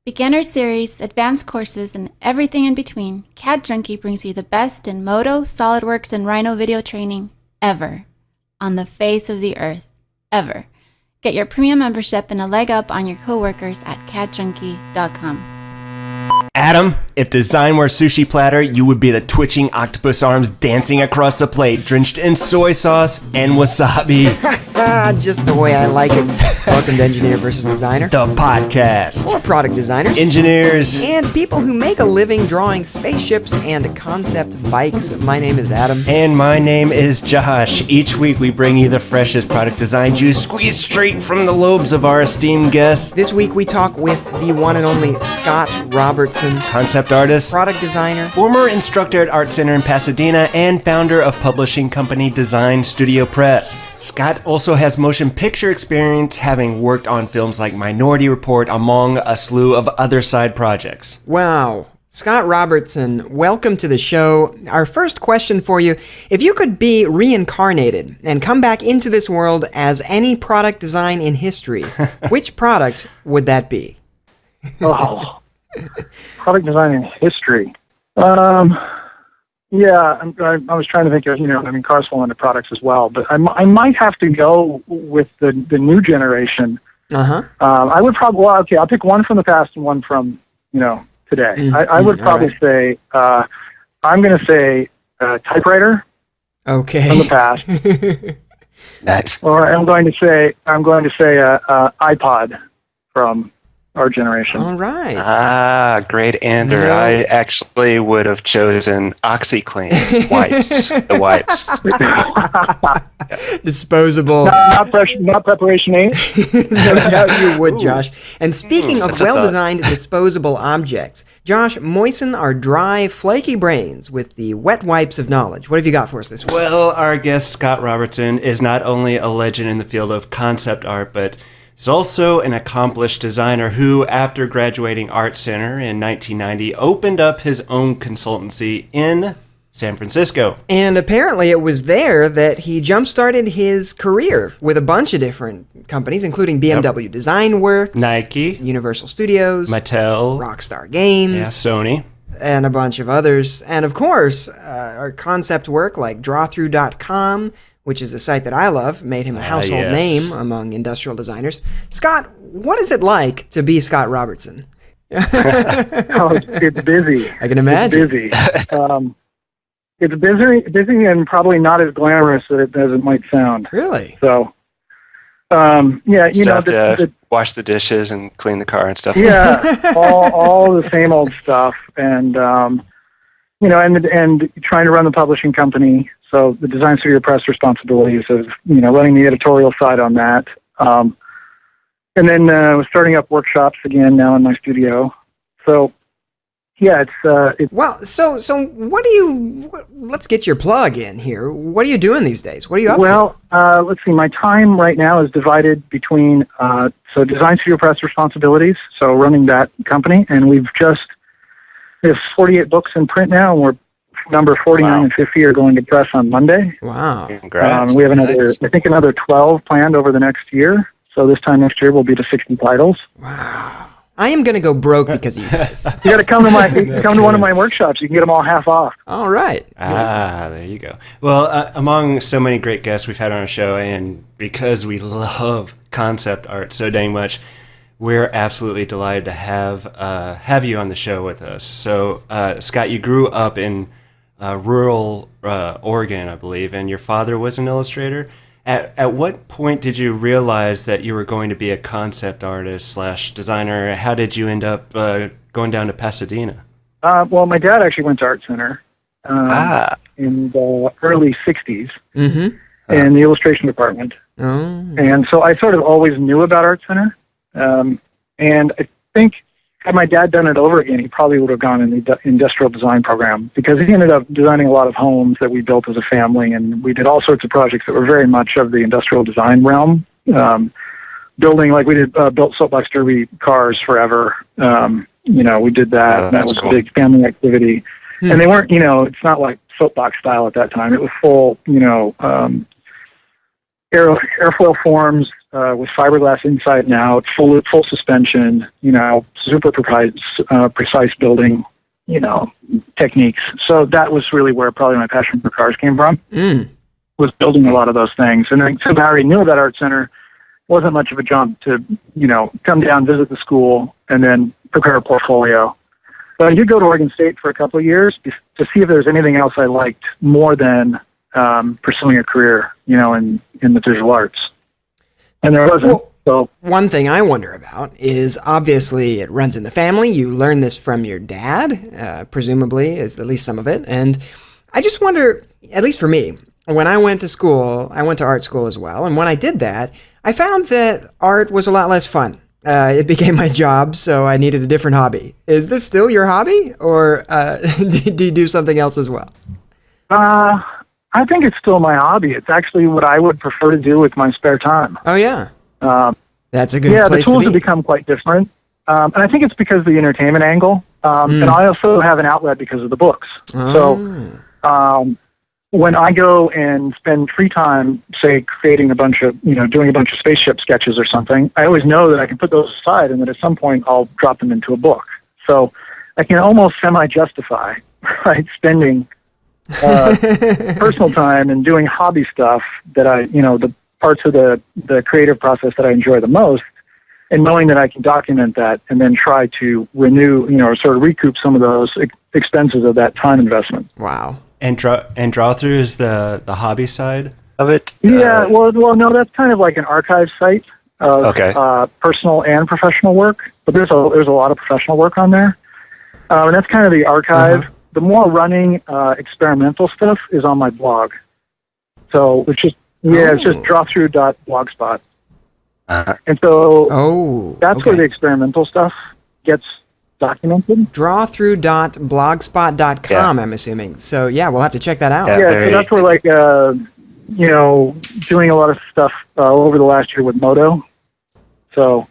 Beginner series, advanced courses, and everything in between, CAD Junkie brings you the best in Modo, SolidWorks, and Rhino video training ever. On the face of the earth. Ever. Get your premium membership and a leg up on your coworkers at cadjunkie.com. Adam, if design were a sushi platter, you would be the twitching octopus arms dancing across the plate, drenched in soy sauce and wasabi. Just the way I like it. Welcome to Engineer vs. Designer. The podcast. For product designers, engineers, and people who make a living drawing spaceships and concept bikes. My name is Adam. And my name is Josh. Each week we bring you the freshest product design juice squeezed straight from the lobes of our esteemed guests. This week we talk with the one and only Scott Robertson, concept artist, product designer, former instructor at Art Center in Pasadena, and founder of publishing company Design Studio Press. Scott also has motion picture experience, having worked on films like Minority Report, among a slew of other side projects. Wow. Scott Robertson, welcome to the show. Our first question for you, if you could be reincarnated and come back into this world as any product design in history, which product would that be? Oh, product design in history. Yeah, I was trying to think of, cars fall into products as well, but I might have to go with the new generation. I would probably, I'll pick one from the past and one from, today. I would probably say, I'm going to say typewriter. Okay. From the past. Nice. Or I'm going to say iPod from our generation. All right. Great answer. Yeah. I actually would have chosen OxyClean wipes. The wipes. Disposable. Not preparation 8. No, you would, Josh. And speaking of well-designed disposable objects, Josh, moisten our dry, flaky brains with the wet wipes of knowledge. What have you got for us this week? Well, our guest, Scott Robertson, is not only a legend in the field of concept art, but he's also an accomplished designer who, after graduating Art Center in 1990, opened up his own consultancy in San Francisco. And apparently it was there that he jump-started his career with a bunch of different companies, including BMW Design Works, Nike, Universal Studios, Mattel, Rockstar Games, Sony, and a bunch of others. And of course, our concept work like drawthrough.com, which is a site that I love, made him a household name among industrial designers. Scott, what is it like to be Scott Robertson? It's busy. I can imagine. It's busy. It's busy and probably not as glamorous as it might sound. Really? So, wash the dishes and clean the car and stuff. Yeah, all the same old stuff, and and trying to run the publishing company. So the Design Studio Press responsibilities of, running the editorial side on that. And then we're starting up workshops again now in my studio. So, yeah, it's well, so let's get your plug in here. What are you doing these days? What are you up to? Well, let's see. My time right now is divided between, Design Studio Press responsibilities, so running that company. And we have 48 books in print now, and we're number 49 and 50 are going to press on Monday. Wow. Congrats. We have another 12 planned over the next year. So this time next year we'll be to 60 titles. Wow. I am going to go broke because of you guys. You got to come to one of my workshops. You can get them all half off. All right. There you go. Well, among so many great guests we've had on our show, and because we love concept art so dang much, we're absolutely delighted to have you on the show with us. So, Scott, you grew up in rural Oregon, I believe, and your father was an illustrator. At what point did you realize that you were going to be a concept artist / designer? How did you end up going down to Pasadena? Well, my dad actually went to Art Center in the early 60s in the illustration department. Oh. And so I sort of always knew about Art Center. And I think had my dad done it over again, he probably would have gone in the industrial design program, because he ended up designing a lot of homes that we built as a family, and we did all sorts of projects that were very much of the industrial design realm. Building, like we did, built soapbox derby cars forever. We did that. And that was cool. A big family activity. And they weren't, it's not like soapbox style at that time. It was full, airfoil forms, with fiberglass inside and out, full suspension, super precise building, techniques. So that was really where probably my passion for cars came from, was building a lot of those things. And then since I already knew about Art Center, wasn't much of a jump to, come down, visit the school, and then prepare a portfolio. But I did go to Oregon State for a couple of years to see if there was anything else I liked more than pursuing a career, in the visual arts. And there wasn't. Well, so one thing I wonder about is, obviously it runs in the family. You learned this from your dad, presumably, is at least some of it. And I just wonder, at least for me, when I went to school, I went to art school as well. And when I did that, I found that art was a lot less fun. It became my job, so I needed a different hobby. Is this still your hobby, or do you do something else as well? I think it's still my hobby. It's actually what I would prefer to do with my spare time. Oh, yeah. That's a good place to be. Yeah, the tools have become quite different. And I think it's because of the entertainment angle. And I also have an outlet because of the books. So when I go and spend free time, say, creating a bunch of, doing a bunch of spaceship sketches or something, I always know that I can put those aside and that at some point I'll drop them into a book. So I can almost semi-justify, right, spending personal time and doing hobby stuff that I, the parts of the creative process that I enjoy the most, and knowing that I can document that and then try to renew, or sort of recoup some of those expenses of that time investment. Wow. And draw through is the hobby side of it? Yeah, well, no, that's kind of like an archive site of personal and professional work. But there's a lot of professional work on there. And that's kind of the archive. The more running experimental stuff is on my blog. So it's just drawthrough.blogspot. And so that's where the experimental stuff gets documented. Drawthrough.blogspot.com, I'm assuming. So yeah, we'll have to check that out. Yeah, so that's where doing a lot of stuff over the last year with Moto. So.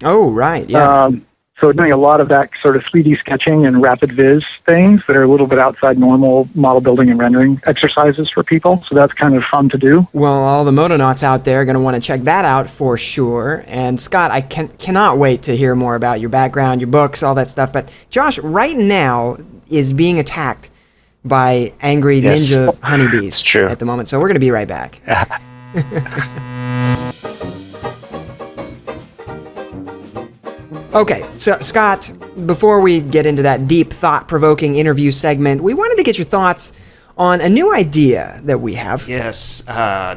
Oh, right, yeah. So doing a lot of that sort of 3D sketching and rapid viz things that are a little bit outside normal model building and rendering exercises for people. So that's kind of fun to do. Well, all the Motonauts out there are going to want to check that out for sure. And Scott, I cannot wait to hear more about your background, your books, all that stuff. But Josh, right now, is being attacked by angry ninja honeybees at the moment. So we're going to be right back. Okay, so Scott, before we get into that deep, thought-provoking interview segment, we wanted to get your thoughts on a new idea that we have. Yes,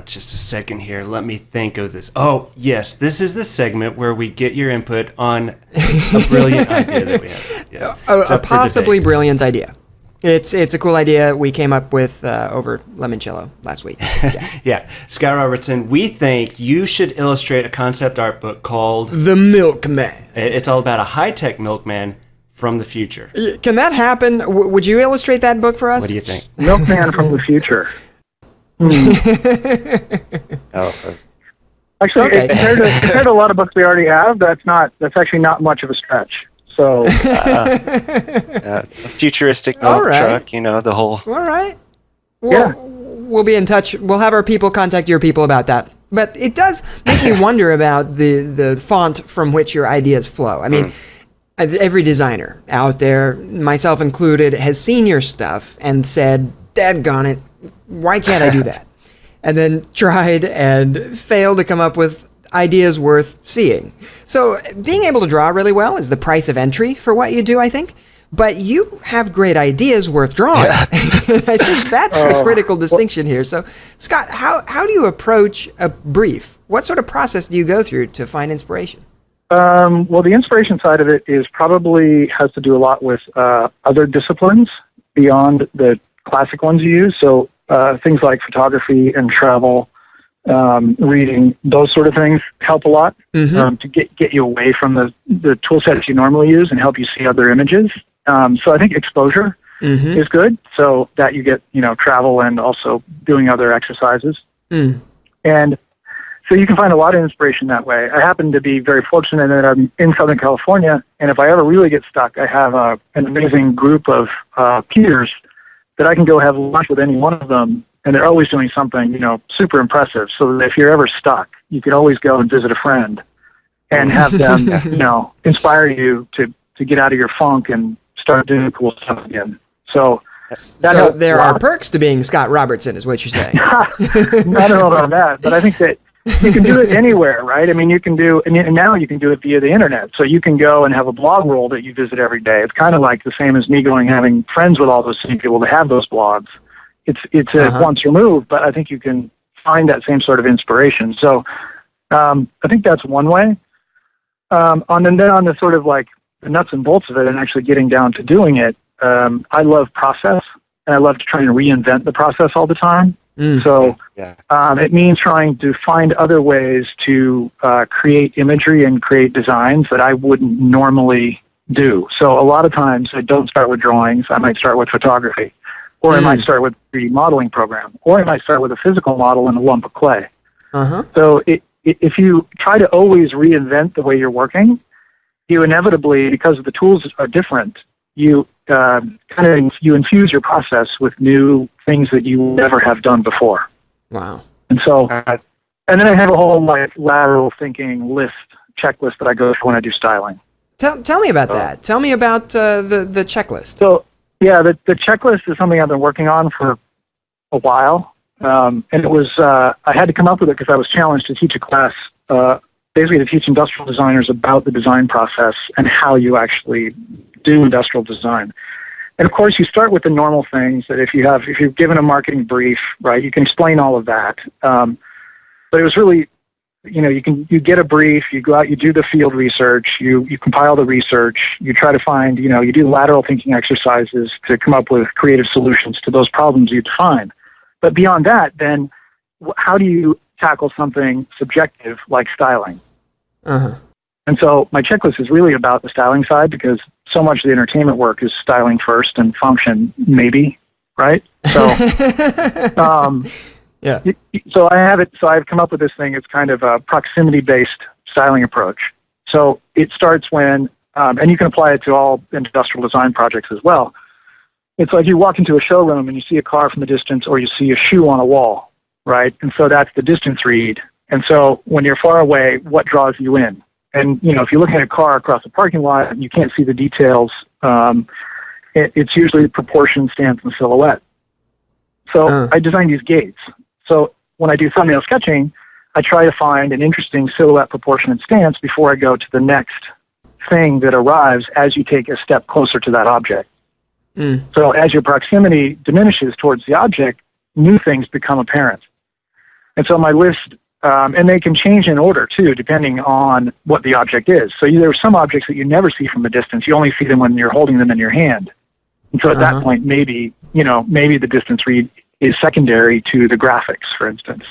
just a second here. Let me think of this. Oh, yes, this is the segment where we get your input on a brilliant idea that we have. Yes. A possibly brilliant idea. It's a cool idea we came up with over limoncello last week. Yeah. Scott Robertson, we think you should illustrate a concept art book called The Milkman. It's all about a high-tech milkman from the future. Can that happen? Would you illustrate that book for us? What do you think? Milkman from the future. Actually, compared to a lot of books we already have, that's actually not much of a stretch. So, a futuristic milk truck, the whole. All right. We'll be in touch. We'll have our people contact your people about that. But it does make me wonder about the font from which your ideas flow. I mean, every designer out there, myself included, has seen your stuff and said, "Daggone it, why can't I do that?" And then tried and failed to come up with ideas worth seeing. So being able to draw really well is the price of entry for what you do, I think. But you have great ideas worth drawing. Yeah. I think that's the critical distinction here. So, Scott, how do you approach a brief? What sort of process do you go through to find inspiration? Well, the inspiration side of it has to do a lot with other disciplines beyond the classic ones you use. So things like photography and travel, reading, those sort of things help a lot to get you away from the tool sets you normally use and help you see other images. So I think exposure is good, so that you get travel and also doing other exercises. And so you can find a lot of inspiration that way. I happen to be very fortunate that I'm in Southern California, and if I ever really get stuck, I have an amazing group of peers that I can go have lunch with any one of them and they're always doing something, super impressive. So that if you're ever stuck, you can always go and visit a friend and have them, inspire you to get out of your funk and start doing cool stuff again. So So there are perks to being Scott Robertson, is what you're saying. I don't know about that, but I think that you can do it anywhere, right? I mean, you can do, and now you can do it via the internet. So you can go and have a blog roll that you visit every day. It's kind of like the same as me going having friends with all those same people that have those blogs. It's once removed, but I think you can find that same sort of inspiration. So I think that's one way. And then on the sort of like the nuts and bolts of it and actually getting down to doing it, I love process, and I love to try and reinvent the process all the time. So it means trying to find other ways to create imagery and create designs that I wouldn't normally do. So a lot of times I don't start with drawings. I might start with photography, or I might start with a 3D modeling program, or I might start with a physical model and a lump of clay. So if you try to always reinvent the way you're working, you inevitably, because the tools are different, you you infuse your process with new things that you never have done before. Wow. And so, and then I have a whole like lateral thinking checklist that I go through when I do styling. Tell me about that. Tell me about the checklist. So, yeah, the checklist is something I've been working on for a while. And it was, I had to come up with it because I was challenged to teach a class, basically to teach industrial designers about the design process and how you actually do industrial design. And of course, you start with the normal things that if you're given a marketing brief, right, you can explain all of that. But it was really, you get a brief, you go out, you do the field research, you compile the research, you try to find, you do lateral thinking exercises to come up with creative solutions to those problems you define. But beyond that, then how do you tackle something subjective like styling? And so my checklist is really about the styling side, because so much of the entertainment work is styling first and function maybe, right? So, so I have it. So I've come up with this thing. It's kind of a proximity-based styling approach. So it starts when, and you can apply it to all industrial design projects as well. It's like you walk into a showroom and you see a car from the distance, or you see a shoe on a wall, right? And so that's the distance read. And so when you're far away, what draws you in? And, if you're looking at a car across a parking lot and you can't see the details, it's usually proportion, stance, and silhouette. So I design these gates. So when I do thumbnail sketching, I try to find an interesting silhouette, proportion, and stance before I go to the next thing that arrives as you take a step closer to that object. So as your proximity diminishes towards the object, new things become apparent. And so my list, and they can change in order too, depending on what the object is. So there are some objects that you never see from a distance. You only see them when you're holding them in your hand. And so at that point, maybe the distance read is secondary to the graphics, for instance.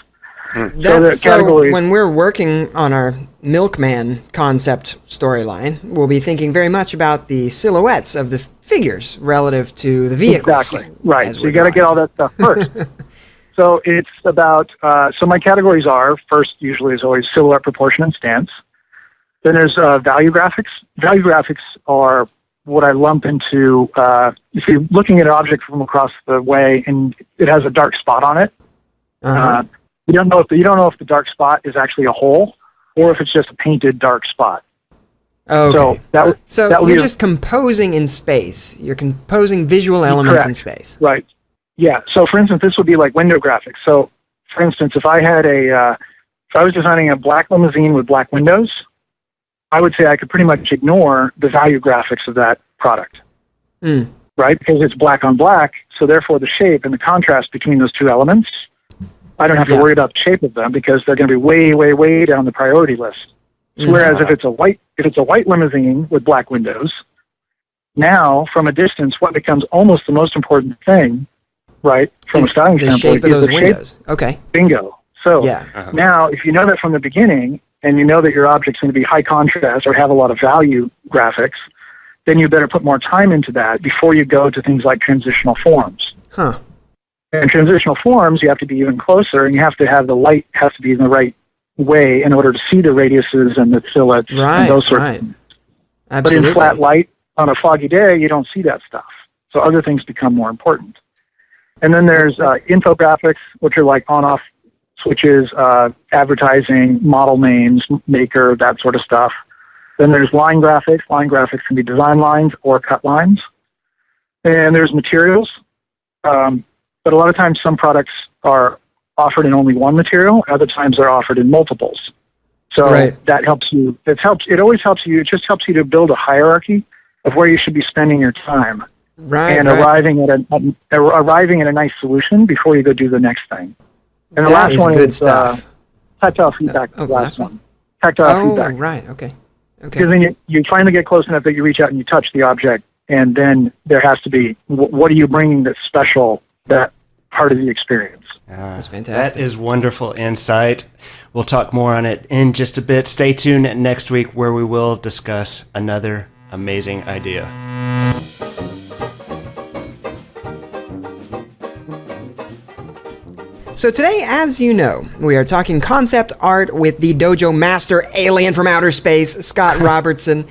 So when we're working on our Milkman concept storyline, we'll be thinking very much about the silhouettes of the figures relative to the vehicles. Exactly, right. So you got to get all that stuff first. So it's about, so my categories are, first usually is always silhouette, proportion, and stance. Then there's value graphics. Value graphics are what I lump into, if you're looking at an object from across the way and it has a dark spot on it, you don't know if the dark spot is actually a hole or if it's just a painted dark spot. Okay. So you're just composing in space. You're composing visual elements in space. Right. Yeah. So for instance, this would be like window graphics. So for instance, if I had if I was designing a black limousine with black windows, I would say I could pretty much ignore the value graphics of that product. Right? Because it's black on black. So therefore the shape and the contrast between those two elements, I don't have to worry about the shape of them because they're going to be way, way, way down the priority list. Whereas if it's a white limousine with black windows, now from a distance, what becomes almost the most important thing, right, from a styling standpoint, shape of those windows. Okay. Bingo. So now, if you know that from the beginning, and you know that your object's going to be high contrast or have a lot of value graphics, then you better put more time into that before you go to things like transitional forms. And transitional forms, you have to be even closer, and you have to have the light has to be in the right way in order to see the radiuses and the silhouettes and those sorts of things. Absolutely. But in flat light on a foggy day, you don't see that stuff. So other things become more important. And then there's infographics, which are like on-off switches, advertising, model names, maker, that sort of stuff. Then there's line graphics. Line graphics can be design lines or cut lines. And there's materials. But a lot of times some products are offered in only one material. Other times they're offered in multiples. So that helps you. It always helps you. It just helps you to build a hierarchy of where you should be spending your time. And arriving at a nice solution before you go do the next thing. And the last one is tactile feedback. The last one? Tactile feedback. Right. Okay. Because then you finally get close enough that you reach out and you touch the object, and then there has to be, what are you bringing that's special, that part of the experience. That's fantastic. That is wonderful insight. We'll talk more on it in just a bit. Stay tuned next week where we will discuss another amazing idea. So today, as you know, we are talking concept art with the dojo master alien from outer space, Scott Robertson.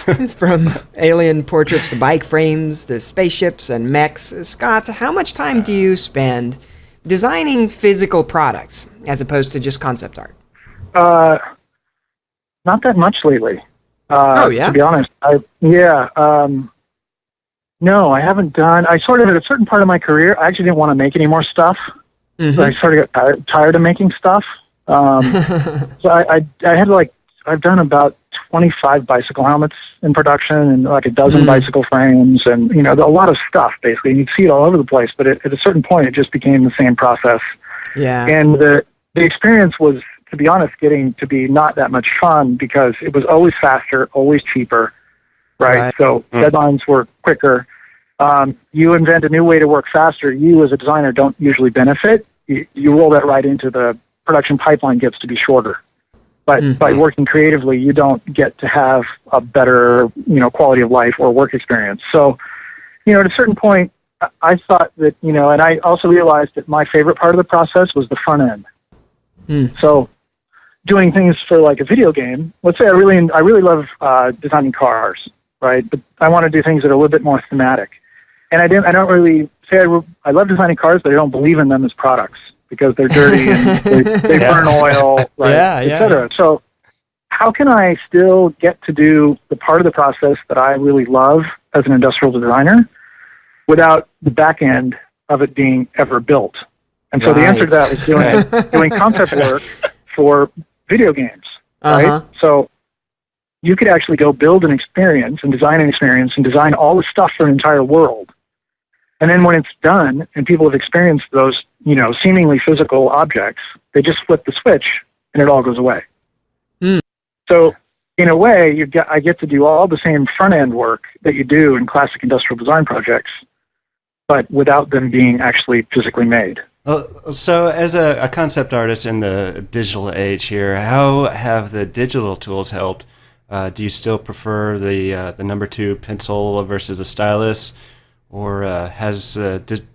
It's from alien portraits to bike frames to spaceships and mechs. Scott, how much time do you spend designing physical products as opposed to just concept art? Not that much lately. To be honest. No, I haven't done. I sort of, at a certain part of my career, I actually didn't want to make any more stuff. So I sort of got tired of making stuff. So I had I've done about 25 bicycle helmets in production and like a dozen bicycle frames and, a lot of stuff basically. And you'd see it all over the place, but at a certain point it just became the same process. Yeah. And the experience was, to be honest, getting to be not that much fun because it was always faster, always cheaper, right? So deadlines were quicker. You invent a new way to work faster. You as a designer don't usually benefit. You roll that right into the production pipeline gets to be shorter. But by working creatively, you don't get to have a better, quality of life or work experience. So, at a certain point, I thought that, and I also realized that my favorite part of the process was the front end. So doing things for like a video game, let's say I really love designing cars, right? But I want to do things that are a little bit more thematic. And I don't really say I love designing cars, but I don't believe in them as products because they're dirty and they burn oil, right, et cetera. So how can I still get to do the part of the process that I really love as an industrial designer without the back end of it being ever built? And so the answer to that was doing concept work for video games, right? So you could actually go build an experience and design all the stuff for an entire world. And then when it's done and people have experienced those, seemingly physical objects, they just flip the switch and it all goes away. So in a way, I get to do all the same front end work that you do in classic industrial design projects, but without them being actually physically made. So as a concept artist in the digital age here, how have the digital tools helped? Do you still prefer the number 2 pencil versus a stylus? Or has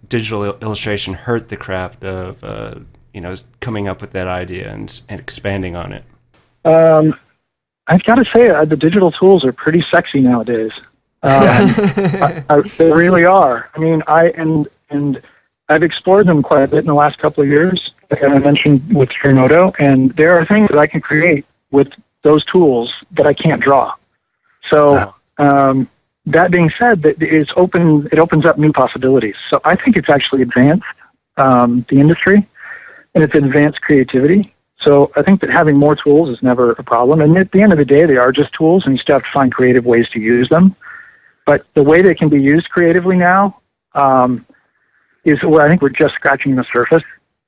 digital illustration hurt the craft of, coming up with that idea and expanding on it? I've got to say, the digital tools are pretty sexy nowadays. They really are. I mean, I've explored them quite a bit in the last couple of years, like I mentioned with Remoto, and there are things that I can create with those tools that I can't draw. So, that being said, it opens up new possibilities. So I think it's actually advanced the industry, and it's advanced creativity. So I think that having more tools is never a problem. And at the end of the day, they are just tools, and you still have to find creative ways to use them. But the way they can be used creatively now is where I think we're just scratching the surface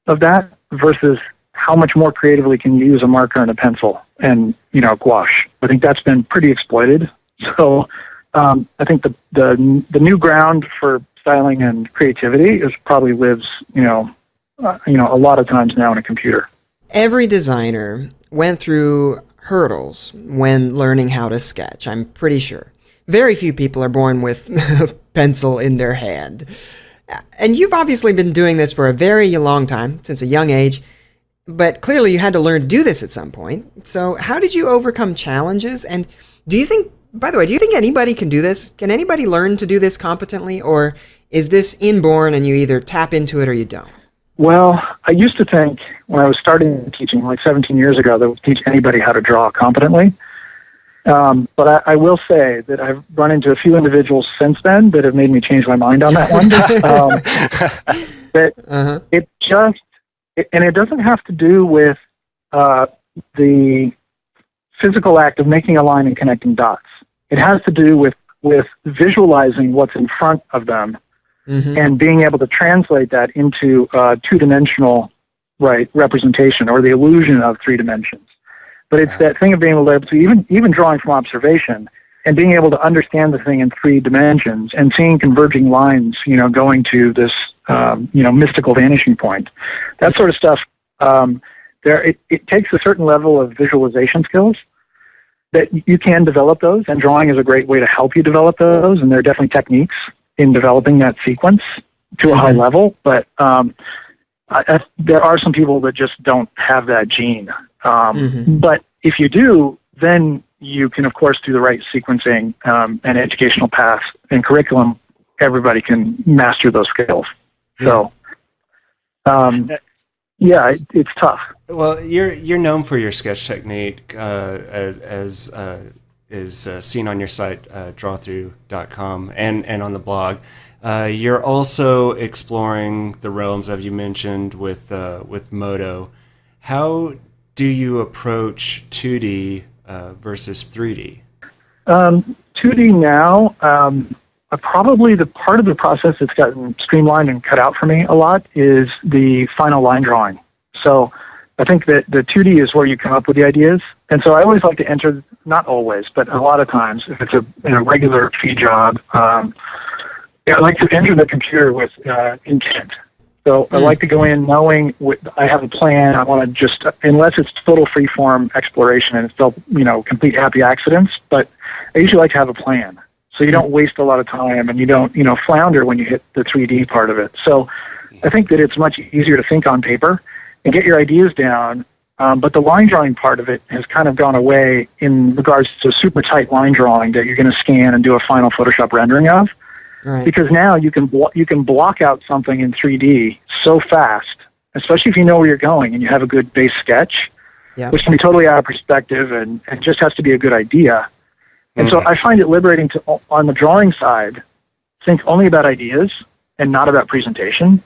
of that versus how much more creatively can you use a marker and a pencil and, gouache. I think that's been pretty exploited. So I think the new ground for styling and creativity probably lives, a lot of times now in a computer. Every designer went through hurdles when learning how to sketch, I'm pretty sure. Very few people are born with a pencil in their hand. And you've obviously been doing this for a very long time, since a young age, but clearly you had to learn to do this at some point. So how did you overcome challenges? And do you think By the way, do you think anybody can do this? Can anybody learn to do this competently, or is this inborn and you either tap into it or you don't? Well, I used to think when I was starting teaching, like 17 years ago, that would teach anybody how to draw competently. But I will say that I've run into a few individuals since then that have made me change my mind on that one. It just, and it doesn't have to do with the physical act of making a line and connecting dots. It has to do with visualizing what's in front of them and being able to translate that into two-dimensional representation or the illusion of three dimensions. But it's that thing of being able to even drawing from observation and being able to understand the thing in three dimensions and seeing converging lines, going to this, mystical vanishing point. That sort of stuff. It takes a certain level of visualization skills that you can develop those, and drawing is a great way to help you develop those. And there are definitely techniques in developing that sequence to a high level. But there are some people that just don't have that gene. But if you do, then you can, of course, do the right sequencing and educational paths and curriculum. Everybody can master those skills. So, it's tough. Well, you're known for your sketch technique, as is seen on your site, drawthrough.com, and on the blog. You're also exploring the realms, as you mentioned, with Modo. How do you approach 2D versus 3D? 2D now, probably the part of the process that's gotten streamlined and cut out for me a lot is the final line drawing. So I think that the 2D is where you come up with the ideas. And so I always like to enter, not always, but a lot of times, if it's a regular fee job, I like to enter the computer with intent. So I like to go in knowing I have a plan. I want to just, unless it's total free-form exploration and it's still, complete happy accidents, but I usually like to have a plan. So you don't waste a lot of time and you don't, flounder when you hit the 3D part of it. So I think that it's much easier to think on paper and get your ideas down. But the line drawing part of it has kind of gone away in regards to super tight line drawing that you're going to scan and do a final Photoshop rendering of. Right. Because now you can block out something in 3D so fast, especially if you know where you're going and you have a good base sketch, which can be totally out of perspective and just has to be a good idea. And so I find it liberating to, on the drawing side, think only about ideas and not about presentation.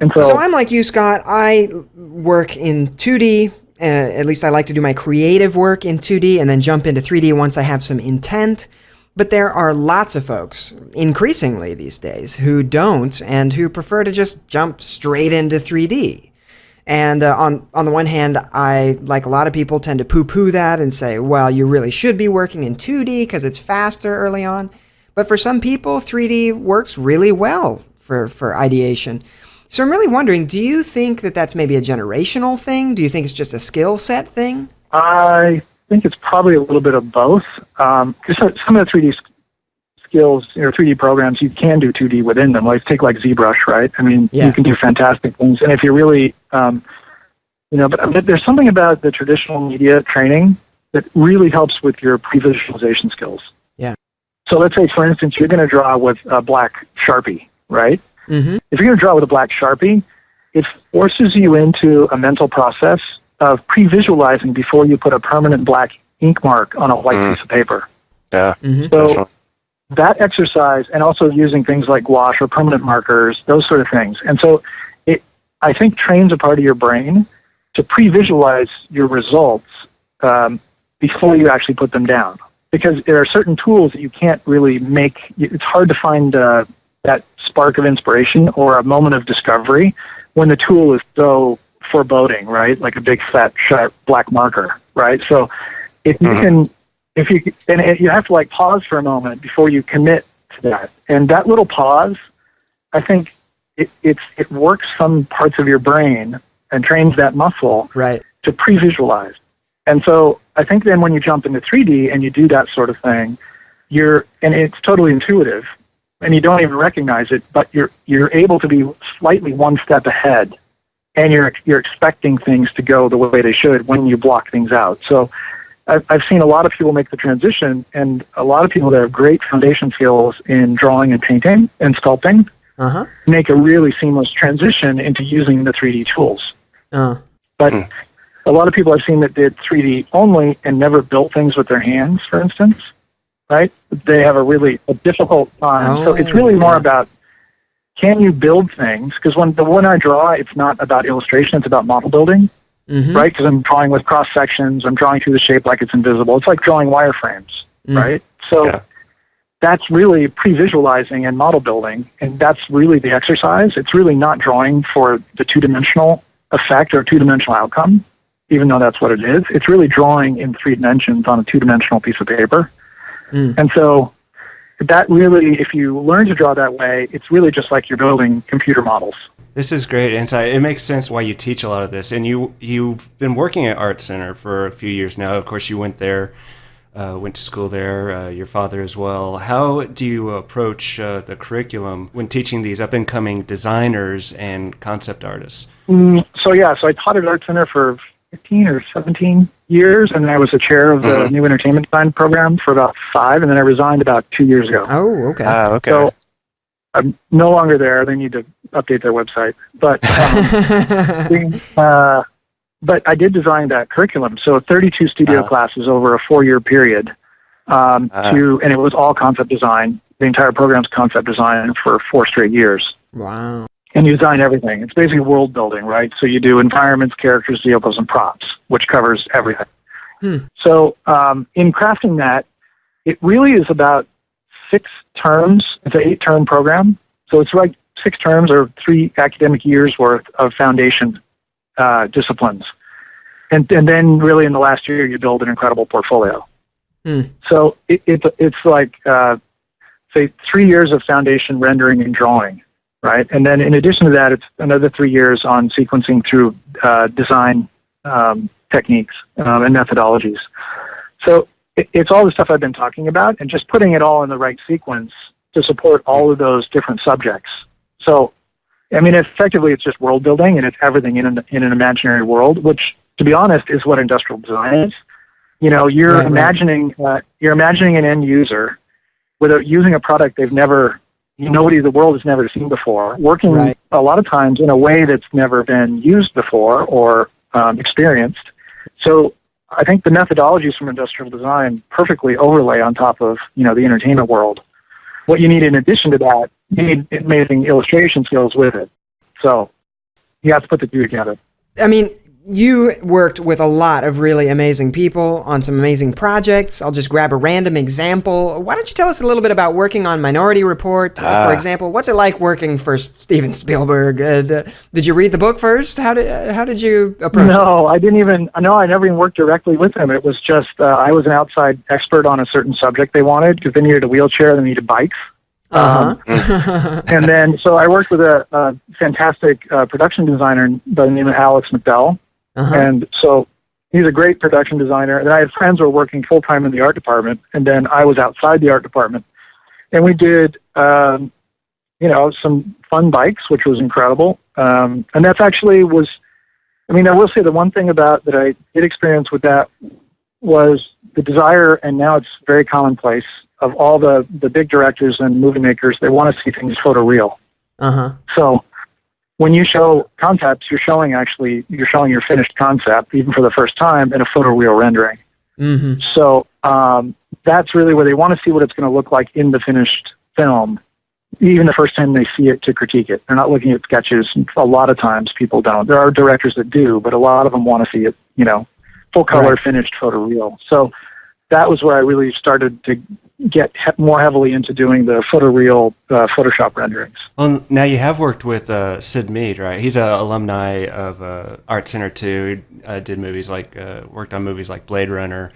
And so I'm like you, Scott. I work in 2D. At least I like to do my creative work in 2D and then jump into 3D once I have some intent. But there are lots of folks, increasingly these days, who don't and who prefer to just jump straight into 3D. And on the one hand, I, like a lot of people, tend to poo-poo that and say, well, you really should be working in 2D because it's faster early on. But for some people, 3D works really well for ideation. So I'm really wondering, do you think that that's maybe a generational thing? Do you think it's just a skill set thing? I think it's probably a little bit of both. Because some of the 3D skills, 3D programs, you can do 2D within them. Like take like ZBrush, right? I mean, you can do fantastic things. And if you're really, but there's something about the traditional media training that really helps with your pre-visualization skills. Yeah. So let's say, for instance, you're going to draw with a black Sharpie, right? Mm-hmm. If you're going to draw with a black Sharpie, it forces you into a mental process of pre-visualizing before you put a permanent black ink mark on a white piece of paper. Yeah. Mm-hmm. So that exercise, and also using things like gouache or permanent markers, those sort of things. And so it, I think, trains a part of your brain to pre-visualize your results before you actually put them down. Because there are certain tools that you can't really make. It's hard to find that spark of inspiration or a moment of discovery when the tool is so foreboding, right? Like a big, fat, sharp black marker, right? So if you can, and you have to like pause for a moment before you commit to that. And that little pause, I think it works some parts of your brain and trains that muscle to pre-visualize. And so I think then when you jump into 3D and you do that sort of thing, and it's totally intuitive and you don't even recognize it, but you're able to be slightly one step ahead. And you're expecting things to go the way they should when you block things out. So I've seen a lot of people make the transition, and a lot of people that have great foundation skills in drawing and painting and sculpting make a really seamless transition into using the 3D tools. But a lot of people I've seen that did 3D only and never built things with their hands, for instance, right? They have a difficult time. So it's really more about, can you build things? Because when I draw, it's not about illustration, it's about model building. Right? Because I'm drawing with cross sections, I'm drawing through the shape like it's invisible. It's like drawing wireframes, right? So that's really pre-visualizing and model building, and that's really the exercise. It's really not drawing for the two-dimensional effect or two-dimensional outcome, even though that's what it is. It's really drawing in 3 dimensions on a two-dimensional piece of paper. And so that really, if you learn to draw that way, it's really just like you're building computer models. This is great insight. It makes sense why you teach a lot of this. And you've been working at Art Center for a few years now. Of course, you went there, went to school there, your father as well. How do you approach the curriculum when teaching these up-and-coming designers and concept artists? So I taught at Art Center for 15 or 17 years, and then I was the chair of the new entertainment design program for about 5, and then I resigned about 2 years ago. Oh, okay. Okay. So I'm no longer there. They need to update their website. But I did design that curriculum. So 32 studio classes over a 4-year period. And it was all concept design. The entire program's concept design for 4 straight years. Wow. And you design everything. It's basically world building, right? So you do environments, characters, vehicles, and props, which covers everything. So in crafting that, it really is about 6 terms. It's an 8-term program. So it's like 6 terms or 3 academic years worth of foundation disciplines. And then really in the last year, you build an incredible portfolio. So it's like, say, 3 years of foundation rendering and drawing, right? And then in addition to that, it's another 3 years on sequencing through design techniques and methodologies. So it's all the stuff I've been talking about, and just putting it all in the right sequence to support all of those different subjects. So, I mean, effectively, it's just world building, and it's everything in an imaginary world, which, to be honest, is what industrial design is. You know, you're imagining an end user without using a product nobody in the world has never seen before, working a lot of times in a way that's never been used before or experienced. So I think the methodologies from industrial design perfectly overlay on top of, the entertainment world. What you need in addition to that, you need amazing illustration skills with it. So you have to put the two together. I mean, you worked with a lot of really amazing people on some amazing projects. I'll just grab a random example. Why don't you tell us a little bit about working on Minority Report, for example? What's it like working for Steven Spielberg? Did you read the book first? How did you approach it? No, I never even worked directly with him. It was just, I was an outside expert on a certain subject they wanted, because they needed a wheelchair, they needed bikes. And then, so I worked with a fantastic production designer by the name of Alex McDowell. And so he's a great production designer. And I had friends who were working full-time in the art department, and then I was outside the art department. And we did, some fun bikes, which was incredible. And that's actually I will say the one thing that I did experience with that was the desire, and now it's very commonplace, of all the big directors and movie makers, they want to see things photoreal. So when you show concepts, you're showing your finished concept, even for the first time, in a photoreal rendering. So that's really where they want to see what it's going to look like in the finished film, even the first time they see it, to critique it. They're not looking at sketches. A lot of times people don't. There are directors that do, but a lot of them want to see it, full color, finished photoreal. So that was where I really started to get more heavily into doing the photoreal Photoshop renderings. Well, now you have worked with Sid Mead, right? He's an alumni of Art Center too. He did movies worked on movies like Blade Runner,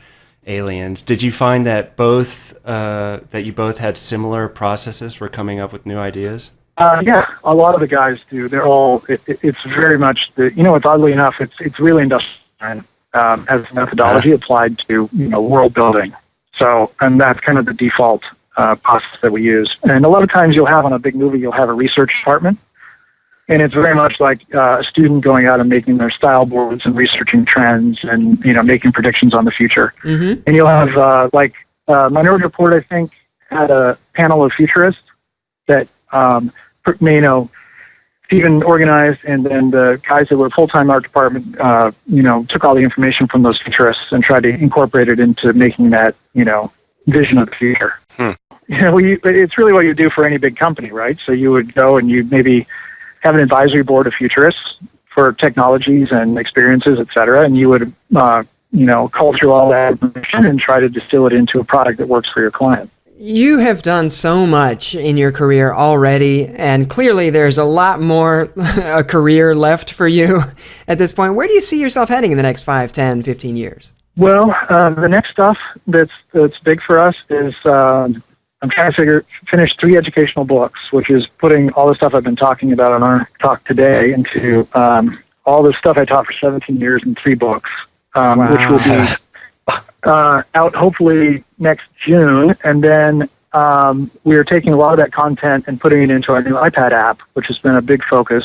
Aliens. Did you find that that you both had similar processes for coming up with new ideas? Yeah, a lot of the guys do. They're all. It's very much it's oddly enough, it's really industrial design as a methodology applied to world building. So, and that's kind of the default process that we use. And a lot of times on a big movie, you'll have a research department And it's very much like a student going out and making their style boards and researching trends and, making predictions on the future. Mm-hmm. And you'll have, Minority Report, I think, had a panel of futurists that, Stephen organized, and then the guys that were full-time art department, took all the information from those futurists and tried to incorporate it into making that, vision of the future. It's really what you do for any big company, right? So you would go and you'd maybe have an advisory board of futurists for technologies and experiences, et cetera, and you would, cull through all that information and try to distill it into a product that works for your client. You have done so much in your career already, and clearly there's a lot more a career left for you at this point. Where do you see yourself heading in the next 5, 10, 15 years? Well, the next stuff that's big for us is I'm trying to finish 3 educational books, which is putting all the stuff I've been talking about in our talk today into all the stuff I taught for 17 years in 3 books, which will be out hopefully next June. And then we are taking a lot of that content and putting it into our new iPad app, which has been a big focus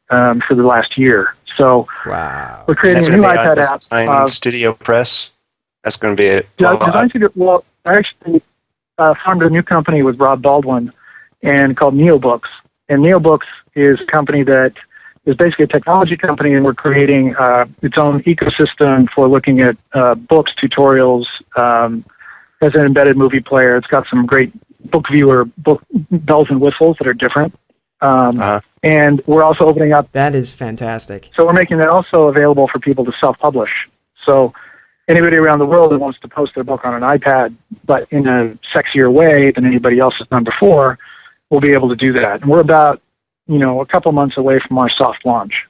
for the last year. So we're creating a new iPad app. Design Studio Press. That's going to be it. Design Studio. Well, I actually founded a new company with Rob Baldwin and called NeoBooks. And NeoBooks is a company that is basically a technology company, and we're creating its own ecosystem for looking at books, tutorials, as an embedded movie player. It's got some great book viewer, book bells and whistles that are different. And we're also opening up. That is fantastic. So we're making that also available for people to self-publish. So anybody around the world that wants to post their book on an iPad, but in a sexier way than anybody else has done before, will be able to do that. And we're about, a couple months away from our soft launch.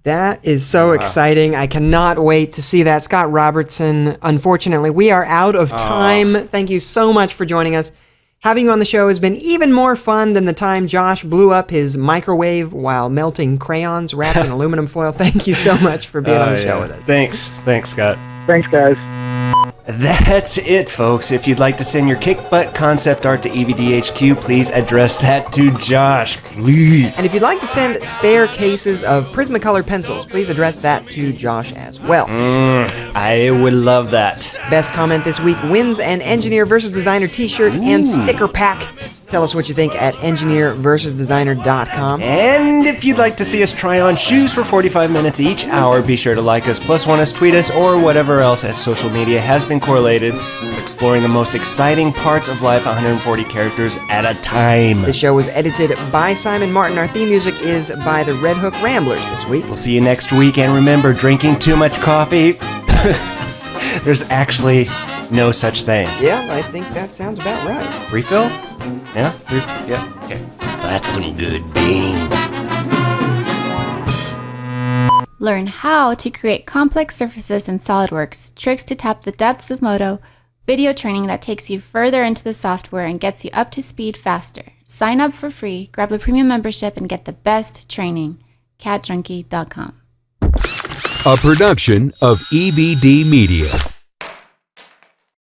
That is so exciting. I cannot wait to see that. Scott Robertson, unfortunately, we are out of time. Thank you so much for joining us. Having you on the show has been even more fun than the time Josh blew up his microwave while melting crayons wrapped in aluminum foil. Thank you so much for being on the show with us. Thanks, Scott. Thanks, guys. That's it, folks. If you'd like to send your kick-butt concept art to EVDHQ, please address that to Josh, please. And if you'd like to send spare cases of Prismacolor pencils, please address that to Josh as well. I would love that. Best comment this week wins an Engineer vs. Designer t-shirt and sticker pack. Tell us what you think at EngineerVsDesigner.com. And if you'd like to see us try on shoes for 45 minutes each hour, be sure to like us, +1 us, tweet us, or whatever else as social media has been correlated with exploring the most exciting parts of life 140 characters at a time. The show was edited by Simon Martin. Our theme music is by the Red Hook Ramblers this week. We'll see you next week, and remember, drinking too much coffee, there's actually no such thing. Yeah, I think that sounds about right. Refill? Yeah? Yeah? Okay. That's some good bean. Learn how to create complex surfaces in SolidWorks, tricks to tap the depths of Modo, video training that takes you further into the software and gets you up to speed faster. Sign up for free, grab a premium membership, and get the best training. CADJunkie.com. A production of EVD Media.